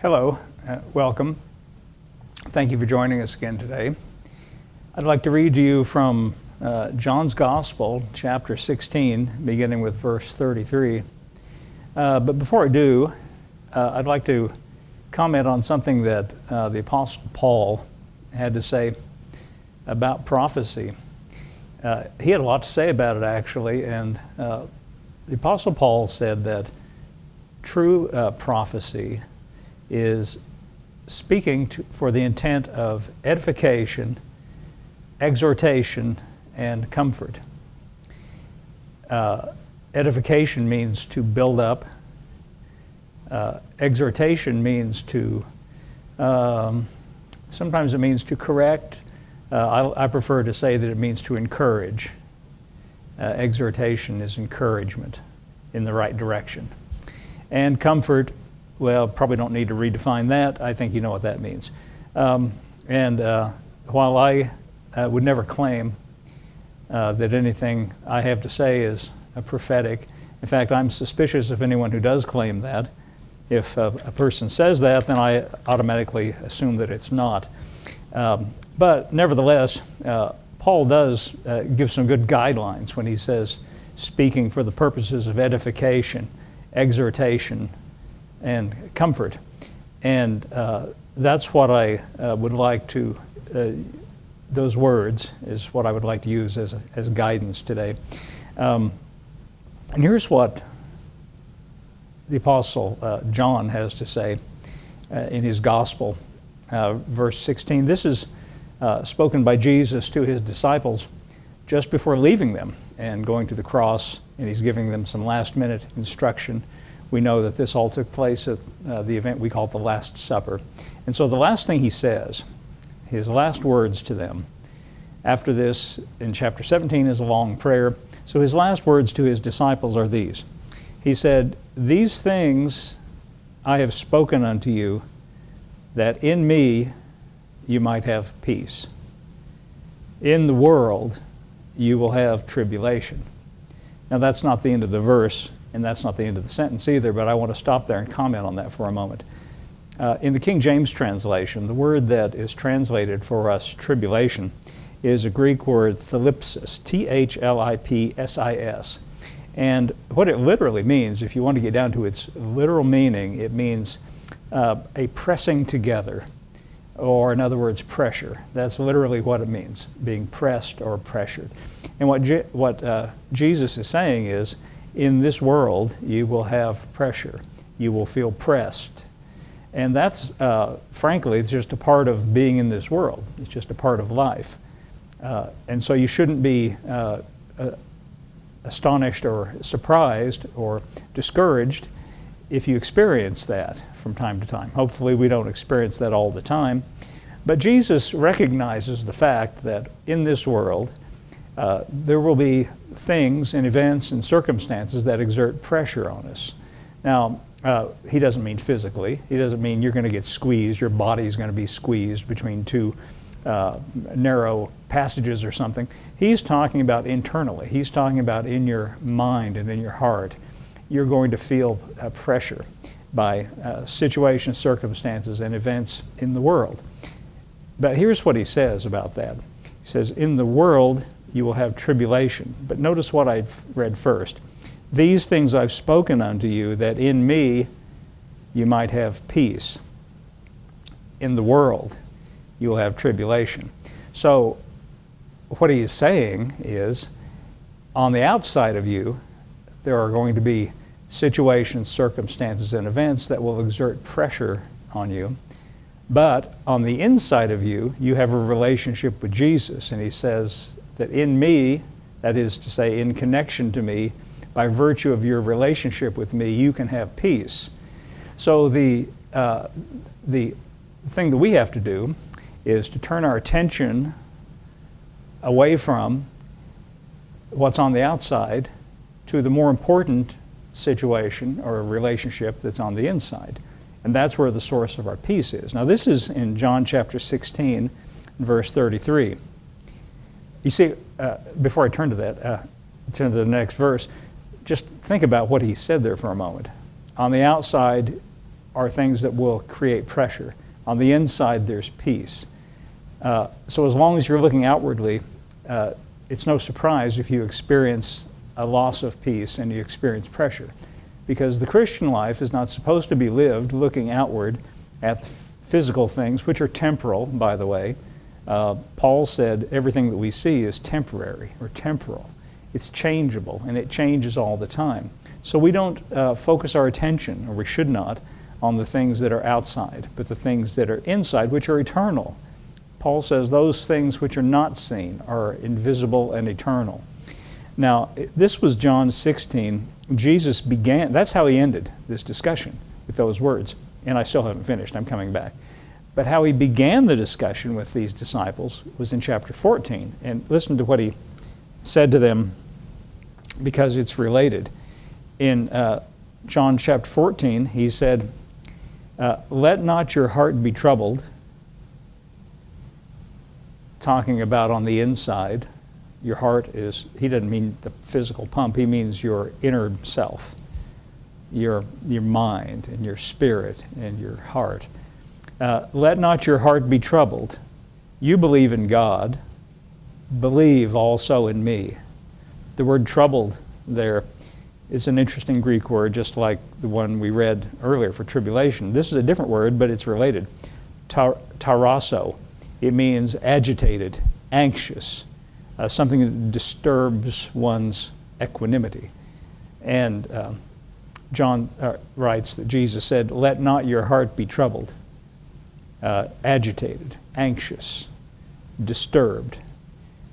Hello, welcome. Thank you for joining us again today. I'd like to read to you from John's Gospel, chapter 16, beginning with verse 33. But before I do, I'd like to comment on something that the Apostle Paul had to say about prophecy. He had a lot to say about it, actually, and the Apostle Paul said that true prophecy is speaking for the intent of edification, exhortation, and comfort. Edification means to build up. Exhortation means to, sometimes it means to correct. I prefer to say that it means to encourage. Exhortation is encouragement in the right direction. And comfort, well, probably don't need to redefine that. I think you know what that means. While I would never claim that anything I have to say is prophetic, in fact, I'm suspicious of anyone who does claim that. If a person says that, then I automatically assume that it's not. But nevertheless, Paul does give some good guidelines when he says speaking for the purposes of edification, exhortation, and comfort. And that's what I would like to, those words is what I would like to use as guidance today. And here's what the Apostle John has to say in his Gospel, verse 16. This is spoken by Jesus to his disciples just before leaving them and going to the cross, and he's giving them some last-minute instruction. We know that this all took place at the event we call the Last Supper. And so the last thing he says, his last words to them, after this in chapter 17 is a long prayer. So his last words to his disciples are these. He said, "These things I have spoken unto you, that in me you might have peace. In the world you will have tribulation." Now that's not the end of the verse, and that's not the end of the sentence either, but I want to stop there and comment on that for a moment. In the King James translation, the word that is translated for us tribulation is a Greek word thlipsis, T-H-L-I-P-S-I-S. And what it literally means, if you want to get down to its literal meaning, it means a pressing together, or in other words, pressure. That's literally what it means, being pressed or pressured. And what Jesus is saying is, in this world, you will have pressure. You will feel pressed. And that's, frankly, it's just a part of being in this world. It's just a part of life. And so you shouldn't be astonished or surprised or discouraged if you experience that from time to time. Hopefully we don't experience that all the time. But Jesus recognizes the fact that in this world, there will be things and events and circumstances that exert pressure on us. Now, he doesn't mean physically. He doesn't mean you're going to get squeezed, your body's going to be squeezed between two narrow passages or something. He's talking about internally. He's talking about in your mind and in your heart. You're going to feel pressure by situations, circumstances, and events in the world. But here's what he says about that. He says, in the world you will have tribulation. But notice what I've read first. These things I've spoken unto you, that in me you might have peace. In the world you will have tribulation. So what he is saying is, on the outside of you, there are going to be situations, circumstances, and events that will exert pressure on you. But on the inside of you, you have a relationship with Jesus. And he says that in me, that is to say, in connection to me, by virtue of your relationship with me, you can have peace. So the thing that we have to do is to turn our attention away from what's on the outside to the more important situation or relationship that's on the inside. And that's where the source of our peace is. Now this is in John chapter 16, verse 33. You see, before I turn to that, turn to the next verse, just think about what he said there for a moment. On the outside, are things that will create pressure. On the inside, there's peace. So as long as you're looking outwardly, it's no surprise if you experience a loss of peace and you experience pressure. Because the Christian life is not supposed to be lived looking outward at physical things, which are temporal, by the way. Paul said everything that we see is temporary or temporal. It's changeable, and it changes all the time. So we don't focus our attention, or we should not, on the things that are outside, but the things that are inside, which are eternal. Paul says those things which are not seen are invisible and eternal. Now, this was John 16. Jesus began, that's how he ended this discussion, with those words. And I still haven't finished, I'm coming back. But how he began the discussion with these disciples was in chapter 14. And listen to what he said to them, because it's related. In John chapter 14, he said, let not your heart be troubled, talking about on the inside. Your heart is, he doesn't mean the physical pump, he means your inner self, your mind and your spirit and your heart. Let not your heart be troubled. You believe in God, believe also in me. The word troubled there is an interesting Greek word, just like the one we read earlier for tribulation. This is a different word, but it's related. Tarasso. It means agitated, anxious, something that disturbs one's equanimity. And John writes that Jesus said, let not your heart be troubled, agitated, anxious, disturbed.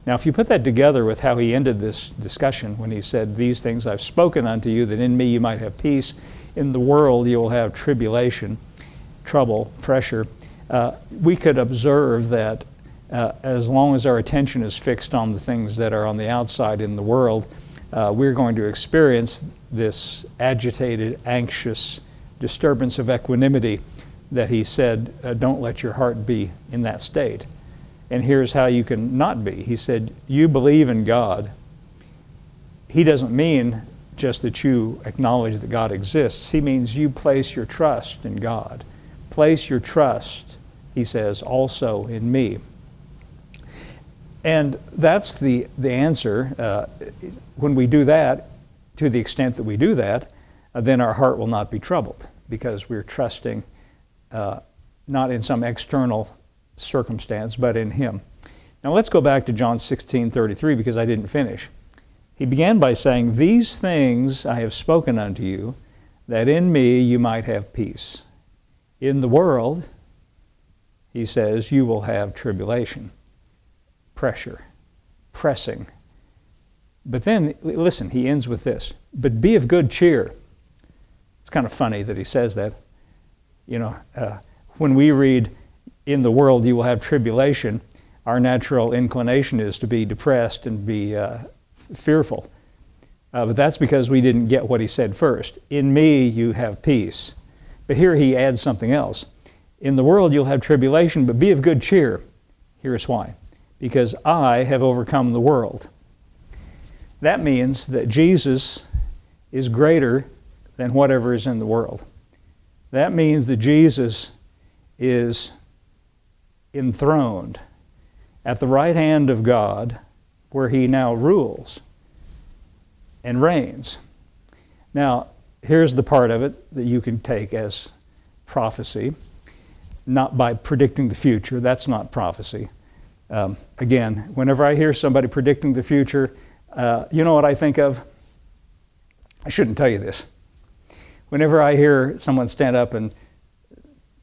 Now, if you put that together with how he ended this discussion when he said, these things I've spoken unto you, that in me you might have peace, in the world you will have tribulation, trouble, pressure, we could observe that as long as our attention is fixed on the things that are on the outside in the world, we're going to experience this agitated, anxious disturbance of equanimity that he said, don't let your heart be in that state. And here's how you can not be. He said, you believe in God. He doesn't mean just that you acknowledge that God exists. He means you place your trust in God. Place your trust, he says, also in me. And that's the answer. When we do that, to the extent that we do that, then our heart will not be troubled, because we're trusting not in some external circumstance, but in him. Now let's go back to John 16:33, because I didn't finish. He began by saying, these things I have spoken unto you, that in me you might have peace. In the world, he says, you will have tribulation, pressure, pressing. But then, listen, he ends with this, but be of good cheer. It's kind of funny that he says that. You know, when we read, in the world you will have tribulation, our natural inclination is to be depressed and be fearful. But that's because we didn't get what he said first. In me you have peace. But here he adds something else. In the world you'll have tribulation, but be of good cheer. Here's why. Because I have overcome the world. That means that Jesus is greater than whatever is in the world. That means that Jesus is enthroned at the right hand of God, where he now rules and reigns. Now, here's the part of it that you can take as prophecy, not by predicting the future. That's not prophecy. Again, whenever I hear somebody predicting the future, you know what I think of? I shouldn't tell you this. Whenever I hear someone stand up and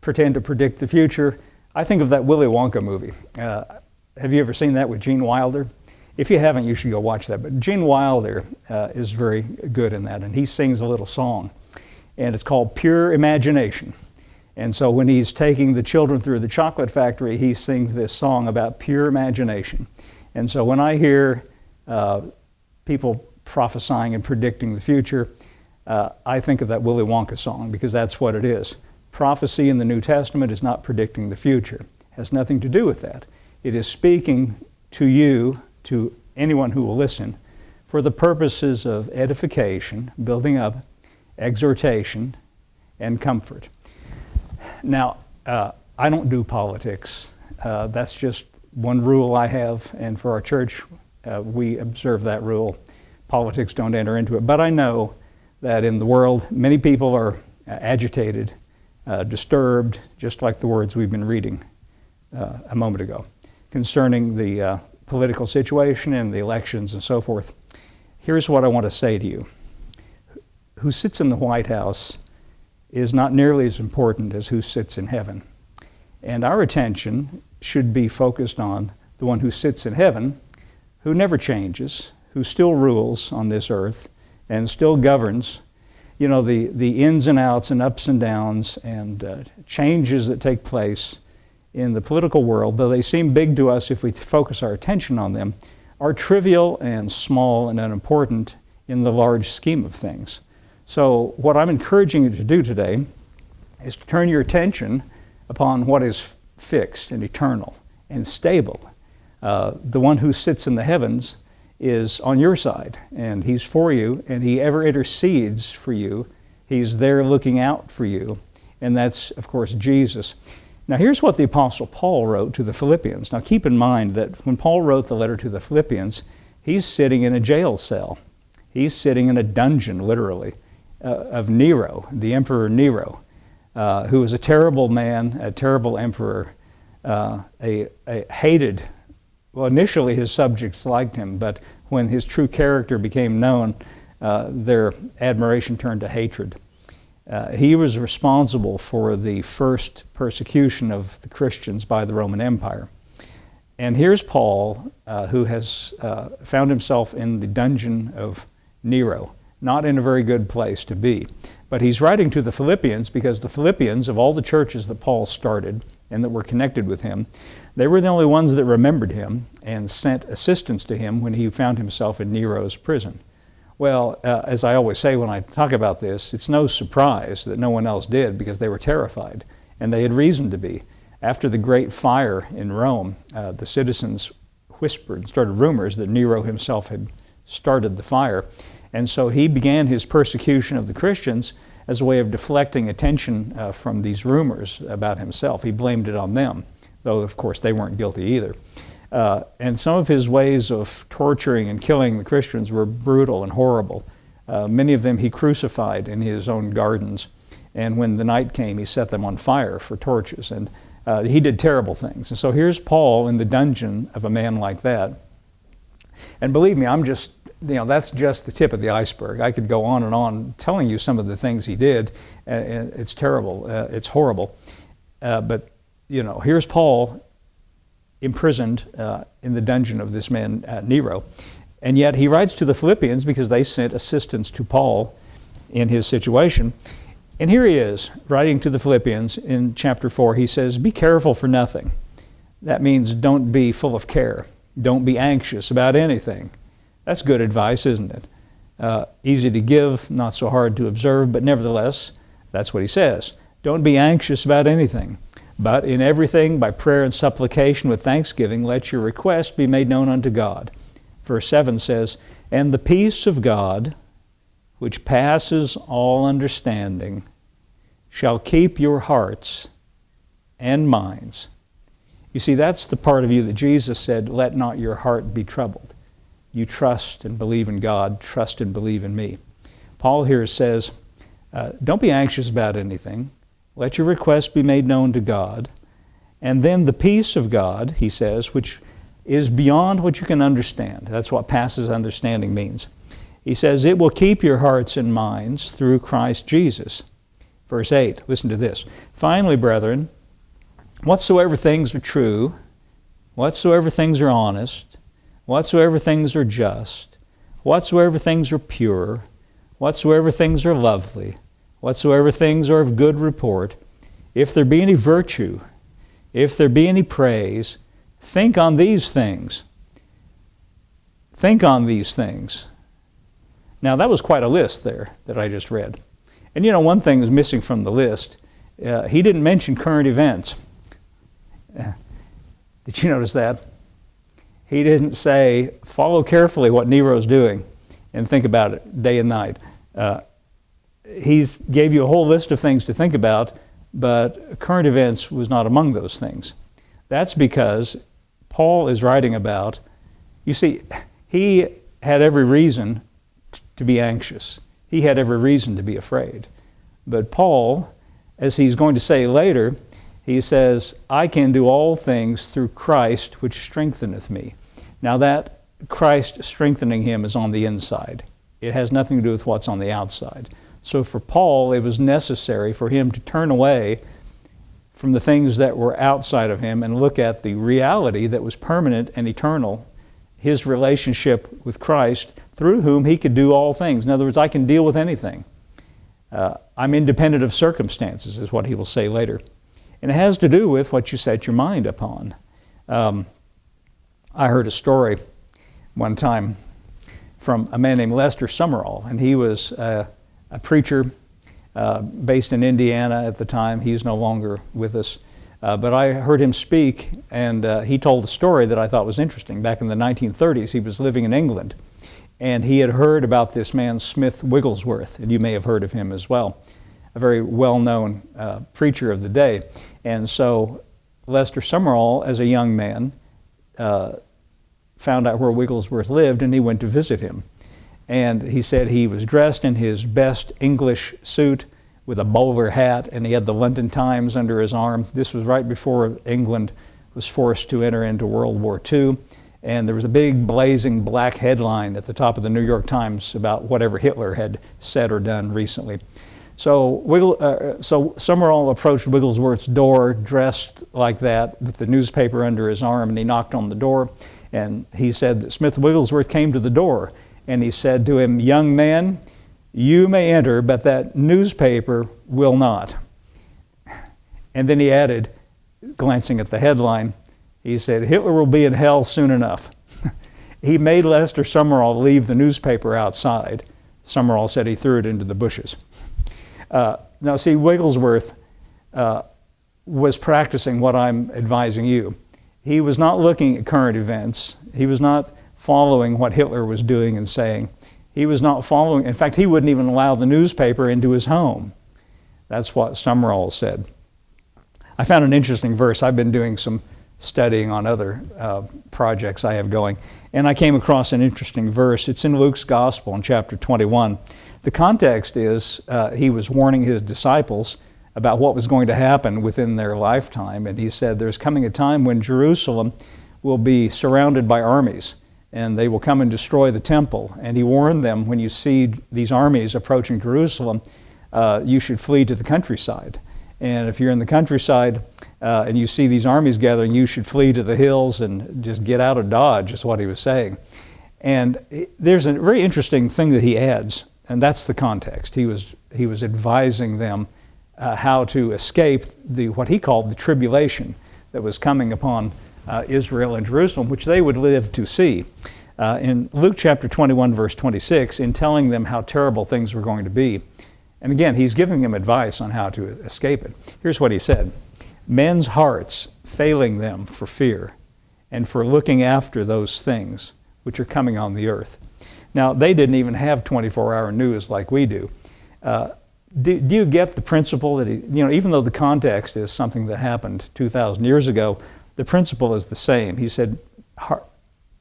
pretend to predict the future, I think of that Willy Wonka movie. Have you ever seen that with Gene Wilder? If you haven't, you should go watch that. But Gene Wilder is very good in that, and he sings a little song, and it's called Pure Imagination. And so when he's taking the children through the chocolate factory, he sings this song about pure imagination. And so when I hear people prophesying and predicting the future, I think of that Willy Wonka song, because that's what it is. Prophecy in the New Testament is not predicting the future. It has nothing to do with that. It is speaking to you, to anyone who will listen, for the purposes of edification, building up, exhortation, and comfort. Now, I don't do politics. That's just one rule I have, and for our church, we observe that rule. Politics don't enter into it. But I know that in the world, many people are agitated, disturbed, just like the words we've been reading a moment ago, concerning the political situation and the elections and so forth. Here's what I want to say to you. Who sits in the White House is not nearly as important as who sits in heaven. And our attention should be focused on the one who sits in heaven, who never changes, who still rules on this earth and still governs. You know, the ins and outs and ups and downs and changes that take place in the political world, though they seem big to us if we focus our attention on them, are trivial and small and unimportant in the large scheme of things. So what I'm encouraging you to do today is to turn your attention upon what is fixed and eternal and stable. The one who sits in the heavens is on your side, and he's for you, and he ever intercedes for you. He's there looking out for you, and that's, of course, Jesus. Now, here's what the Apostle Paul wrote to the Philippians. Now, keep in mind that when Paul wrote the letter to the Philippians, he's sitting in a jail cell. He's sitting in a dungeon, literally, of Nero, the Emperor Nero, who was a terrible man, a terrible emperor, a hated. Well, initially his subjects liked him, but when his true character became known, their admiration turned to hatred. He was responsible for the first persecution of the Christians by the Roman Empire. And here's Paul, who has found himself in the dungeon of Nero, not in a very good place to be. But he's writing to the Philippians because the Philippians, of all the churches that Paul started and that were connected with him, they were the only ones that remembered him and sent assistance to him when he found himself in Nero's prison. Well, as I always say when I talk about this, it's no surprise that no one else did because they were terrified, and they had reason to be. After the great fire in Rome, the citizens whispered and started rumors that Nero himself had started the fire. And so he began his persecution of the Christians as a way of deflecting attention from these rumors about himself. He blamed it on them, though of course they weren't guilty either. And some of his ways of torturing and killing the Christians were brutal and horrible. Many of them he crucified in his own gardens, and when the night came he set them on fire for torches, and he did terrible things. And so here's Paul in the dungeon of a man like that. And believe me, that's just the tip of the iceberg. I could go on and on telling you some of the things he did. It's terrible. It's horrible. But here's Paul imprisoned in the dungeon of this man Nero. And yet he writes to the Philippians because they sent assistance to Paul in his situation. And here he is writing to the Philippians in chapter 4. He says, "Be careful for nothing." That means don't be full of care. Don't be anxious about anything. That's good advice, isn't it? Easy to give, not so hard to observe, but nevertheless, that's what he says. Don't be anxious about anything, but in everything, by prayer and supplication with thanksgiving, let your request be made known unto God. Verse 7 says, "And the peace of God, which passes all understanding, shall keep your hearts and minds." You see, that's the part of you that Jesus said, "Let not your heart be troubled." You trust and believe in God, trust and believe in me. Paul here says, don't be anxious about anything. Let your requests be made known to God. And then the peace of God, he says, which is beyond what you can understand. That's what passes understanding means. He says, it will keep your hearts and minds through Christ Jesus. Verse 8, listen to this. "Finally, brethren, whatsoever things are true, whatsoever things are honest, whatsoever things are just, whatsoever things are pure, whatsoever things are lovely, whatsoever things are of good report, if there be any virtue, if there be any praise, think on these things." Think on these things. Now that was quite a list there that I just read. And one thing was missing from the list. He didn't mention current events. Did you notice that? He didn't say, follow carefully what Nero's doing and think about it day and night. He gave you a whole list of things to think about, but current events was not among those things. That's because Paul is writing about, you see, he had every reason to be anxious. He had every reason to be afraid. But Paul, as he's going to say later, he says, I can do all things through Christ which strengtheneth me. Now that Christ strengthening him is on the inside. It has nothing to do with what's on the outside. So for Paul, it was necessary for him to turn away from the things that were outside of him and look at the reality that was permanent and eternal, his relationship with Christ, through whom he could do all things. In other words, I can deal with anything. I'm independent of circumstances, is what he will say later. And it has to do with what you set your mind upon. I heard a story one time from a man named Lester Summerall, and he was a preacher based in Indiana at the time. He's no longer with us. But I heard him speak, and he told a story that I thought was interesting. Back in the 1930s, he was living in England, and he had heard about this man, Smith Wigglesworth, and you may have heard of him as well, a very well-known preacher of the day. And so Lester Summerall, as a young man, found out where Wigglesworth lived, and he went to visit him. And he said he was dressed in his best English suit with a bowler hat, and he had the London Times under his arm. This was right before England was forced to enter into World War II. And there was a big blazing black headline at the top of the New York Times about whatever Hitler had said or done recently. So Summerall approached Wigglesworth's door dressed like that with the newspaper under his arm, and he knocked on the door. And he said that Smith Wigglesworth came to the door, and he said to him, "Young man, you may enter, but that newspaper will not." And then he added, glancing at the headline, he said, "Hitler will be in hell soon enough." He made Lester Summerall leave the newspaper outside. Summerall said he threw it into the bushes. Now see, Wigglesworth was practicing what I'm advising you. He was not looking at current events. He was not following what Hitler was doing and saying. He was not following, in fact, he wouldn't even allow the newspaper into his home. That's what Summerall said. I found an interesting verse. I've been doing some studying on other projects I have going, and I came across an interesting verse. It's in Luke's Gospel in chapter 21. The context is he was warning his disciples about what was going to happen within their lifetime, and he said there's coming a time when Jerusalem will be surrounded by armies, and they will come and destroy the temple. And he warned them, when you see these armies approaching Jerusalem, you should flee to the countryside. And if you're in the countryside and you see these armies gathering, you should flee to the hills and just get out of Dodge, is what he was saying. And there's a very interesting thing that he adds, and that's the context. He was advising them how to escape what he called the tribulation that was coming upon Israel and Jerusalem, which they would live to see. In Luke chapter 21, verse 26, in telling them how terrible things were going to be, and again, he's giving them advice on how to escape it. Here's what he said: "Men's hearts failing them for fear and for looking after those things which are coming on the earth." Now, they didn't even have 24-hour news like we do. Do you get the principle that, even though the context is something that happened 2,000 years ago, the principle is the same. He said,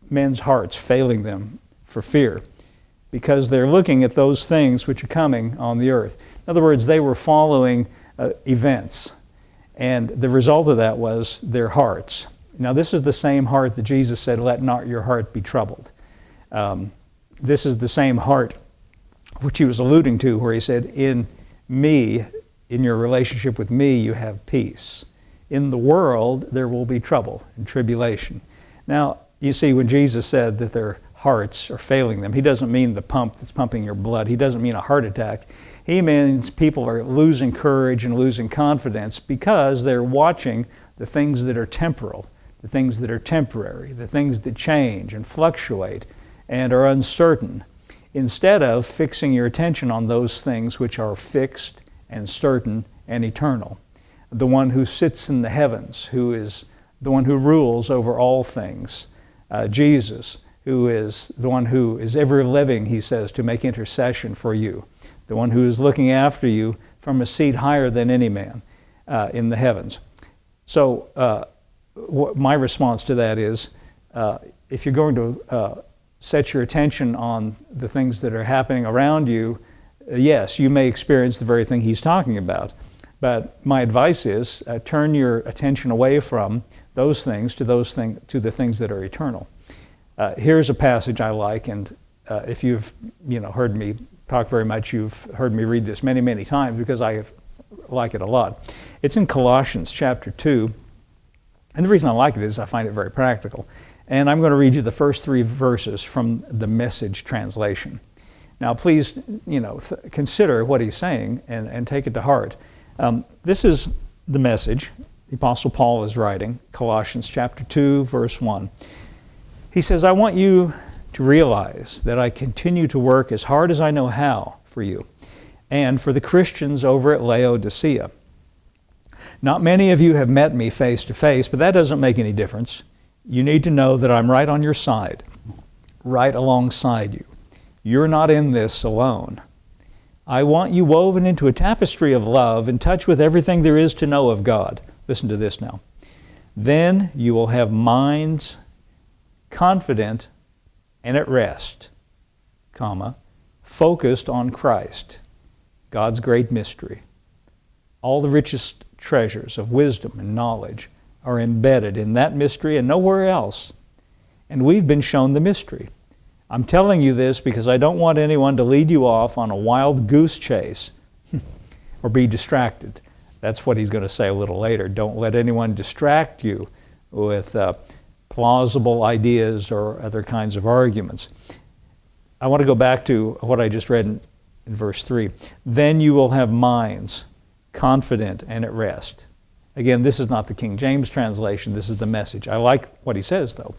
men's hearts failing them for fear, because they're looking at those things which are coming on the earth. In other words, they were following events, and the result of that was their hearts. Now, this is the same heart that Jesus said, "Let not your heart be troubled." This is the same heart which he was alluding to, where he said, "In me, in your relationship with me, you have peace. In the world, there will be trouble and tribulation." Now, you see, when Jesus said that their hearts are failing them, he doesn't mean the pump that's pumping your blood. He doesn't mean a heart attack. He means people are losing courage and losing confidence because they're watching the things that are temporal, the things that are temporary, the things that change and fluctuate and are uncertain, instead of fixing your attention on those things which are fixed and certain and eternal. The one who sits in the heavens, who is the one who rules over all things, Jesus, who is the one who is ever living, he says, to make intercession for you, the one who is looking after you from a seat higher than any man. in the heavens. So my response to that is, if you're going to set your attention on the things that are happening around you, yes, you may experience the very thing he's talking about. But my advice is turn your attention away from those things to the things that are eternal. Here's a passage I like, and if you've heard me talk very much, you've heard me read this many, many times because I like it a lot. It's in Colossians chapter 2, and the reason I like it is I find it very practical. And I'm going to read you the first 3 verses from the Message translation. Now, please, consider what he's saying and take it to heart. This is the Message the Apostle Paul is writing, Colossians chapter 2, verse 1. He says, I want you to realize that I continue to work as hard as I know how for you and for the Christians over at Laodicea. Not many of you have met me face to face, but that doesn't make any difference. You need to know that I'm right on your side, right alongside you. You're not in this alone. I want you woven into a tapestry of love, in touch with everything there is to know of God. Listen to this now. Then you will have minds confident and at rest, focused on Christ, God's great mystery. All the richest treasures of wisdom and knowledge are embedded in that mystery and nowhere else. And we've been shown the mystery. I'm telling you this because I don't want anyone to lead you off on a wild goose chase or be distracted. That's what he's going to say a little later. Don't let anyone distract you with plausible ideas or other kinds of arguments. I want to go back to what I just read in verse 3. Then you will have minds confident and at rest. Again, this is not the King James translation. This is the Message. I like what he says, though.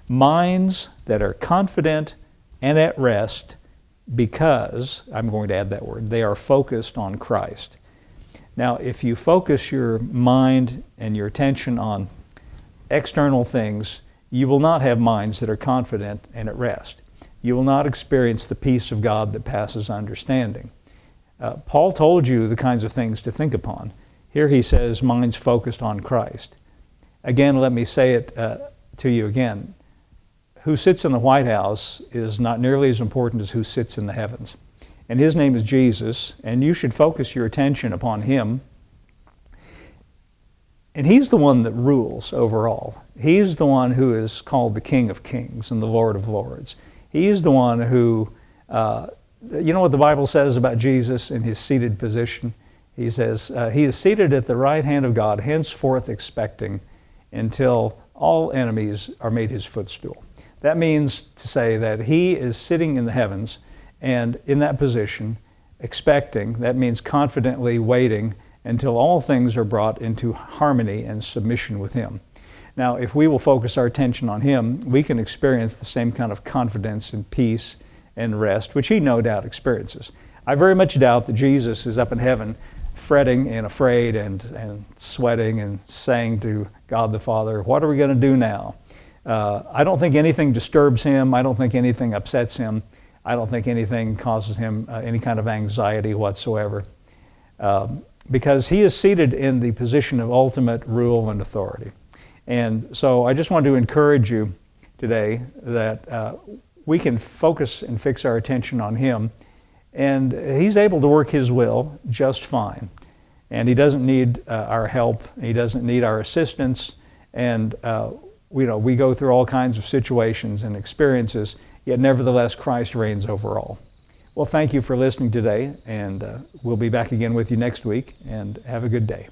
Minds that are confident and at rest because, I'm going to add that word, they are focused on Christ. Now, if you focus your mind and your attention on external things, you will not have minds that are confident and at rest. You will not experience the peace of God that passes understanding. Paul told you the kinds of things to think upon. Here he says, minds focused on Christ. Again, let me say it to you again. Who sits in the White House is not nearly as important as who sits in the heavens. And his name is Jesus, and you should focus your attention upon him. And he's the one that rules over all. He's the one who is called the King of Kings and the Lord of Lords. He's the one who, you know what the Bible says about Jesus in his seated position? He says, he is seated at the right hand of God, henceforth expecting until all enemies are made his footstool. That means to say that he is sitting in the heavens and in that position, expecting, that means confidently waiting until all things are brought into harmony and submission with him. Now, if we will focus our attention on him, we can experience the same kind of confidence and peace and rest, which he no doubt experiences. I very much doubt that Jesus is up in heaven fretting and afraid and sweating and saying to God the Father, what are we going to do now? I don't think anything disturbs him. I don't think anything upsets him. I don't think anything causes him any kind of anxiety whatsoever. Because he is seated in the position of ultimate rule and authority. And so I just want to encourage you today that we can focus and fix our attention on him, and he's able to work his will just fine. And he doesn't need our help. He doesn't need our assistance. And we go through all kinds of situations and experiences, yet nevertheless Christ reigns over all. Well, thank you for listening today, and we'll be back again with you next week, and have a good day.